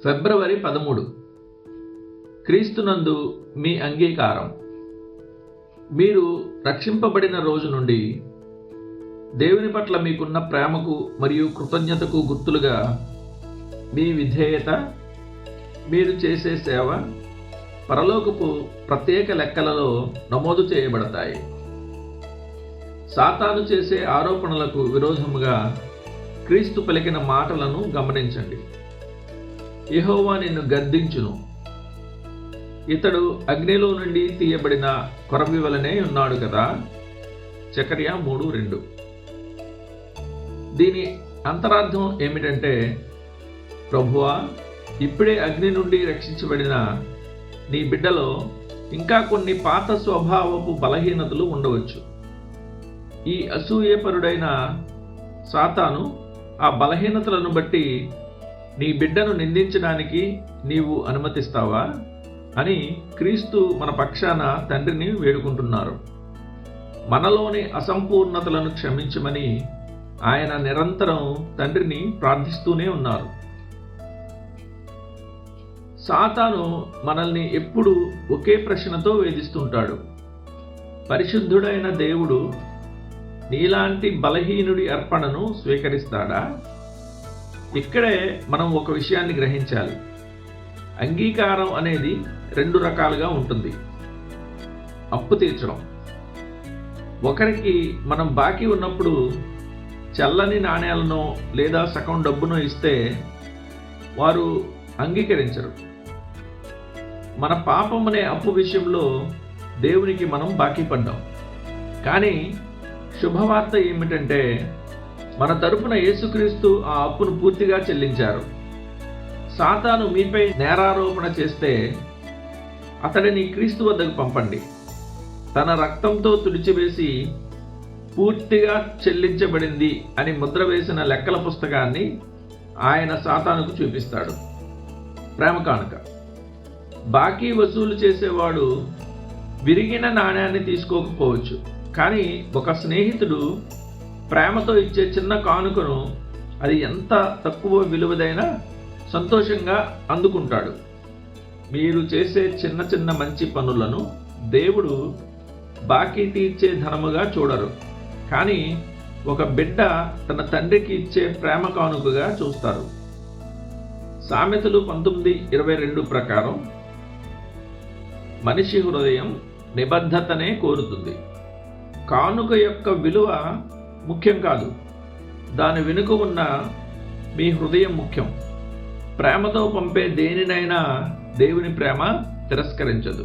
ఫిబ్రవరి 13 క్రీస్తునందు మీ అంగీకారం. మీరు రక్షింపబడిన రోజు నుండి దేవుని పట్ల మీకున్న ప్రేమకు మరియు కృతజ్ఞతకు గుర్తులుగా మీ విధేయత, మీరు చేసే సేవ పరలోకపు ప్రత్యేక లెక్కలలో నమోదు చేయబడతాయి. సాతాను చేసే ఆరోపణలకు విరోధముగా క్రీస్తు పలికిన మాటలను గమనించండి. యెహోవా నిన్ను గద్దించును, ఇతడు అగ్నిలో నుండి తీయబడిన కొరవి వలనే ఉన్నాడు కదా. జకర్యా 3:2. దీని అంతరార్థం ఏమిటంటే, ప్రభువా, ఇప్పుడే అగ్ని నుండి రక్షించబడిన నీ బిడ్డలో ఇంకా కొన్ని పాత స్వభావపు బలహీనతలు ఉండవచ్చు. ఈ అసూయేపరుడైన సాతాను ఆ బలహీనతలను బట్టి నీ బిడ్డను నిందించడానికి నీవు అనుమతిస్తావా అని క్రీస్తు మన పక్షాన తండ్రిని వేడుకుంటున్నారు. మనలోని అసంపూర్ణతలను క్షమించమని ఆయన నిరంతరం తండ్రిని ప్రార్థిస్తూనే ఉన్నారు. సాతాను మనల్ని ఎప్పుడూ ఒకే ప్రశ్నతో వేధిస్తుంటాడు. పరిశుద్ధుడైన దేవుడు నీలాంటి బలహీనుడి అర్పణను స్వీకరిస్తాడా? ఇక్కడే మనం ఒక విషయాన్ని గ్రహించాలి. అంగీకారం అనేది 2 రకాలుగా ఉంటుంది. అప్పు తీర్చడం. ఒకరికి మనం బాకీ ఉన్నప్పుడు చల్లని నాణేలను లేదా సగం డబ్బును ఇస్తే వారు అంగీకరించరు. మన పాపం అనే అప్పు విషయంలో దేవునికి మనం బాకీ పడ్డాం. కానీ శుభవార్త ఏమిటంటే, మన తరపున యేసుక్రీస్తు ఆ అప్పును పూర్తిగా చెల్లించారు. సాతాను మీపై నేరారోపణ చేస్తే అతడిని క్రీస్తు వద్దకు పంపండి. తన రక్తంతో తుడిచివేసి పూర్తిగా చెల్లించబడింది అని ముద్ర వేసిన లెక్కల పుస్తకాన్ని ఆయన సాతానుకు చూపిస్తాడు. ప్రేమ కానుక. బాకీ వసూలు చేసేవాడు విరిగిన నాణ్యాన్ని తీసుకోకపోవచ్చు, కానీ ఒక స్నేహితుడు ప్రేమతో ఇచ్చే చిన్న కానుకను అది ఎంత తక్కువ విలువదైనా సంతోషంగా అందుకుంటాడు. మీరు చేసే చిన్న చిన్న మంచి పనులను దేవుడు బాకీ తీర్చే ధనముగా చూడరు, కానీ ఒక బిడ్డ తన తండ్రికి ఇచ్చే ప్రేమ కానుకగా చూస్తారు. సామెతలు 19:22 ప్రకారం మనిషి హృదయం నిబద్ధతనే కోరుతుంది. కానుక యొక్క విలువ ముఖ్యం కాదు, దాని వెనుక ఉన్న మీ హృదయం ముఖ్యం. ప్రేమతో పంపే దేనినైనా దేవుని ప్రేమ తిరస్కరించదు.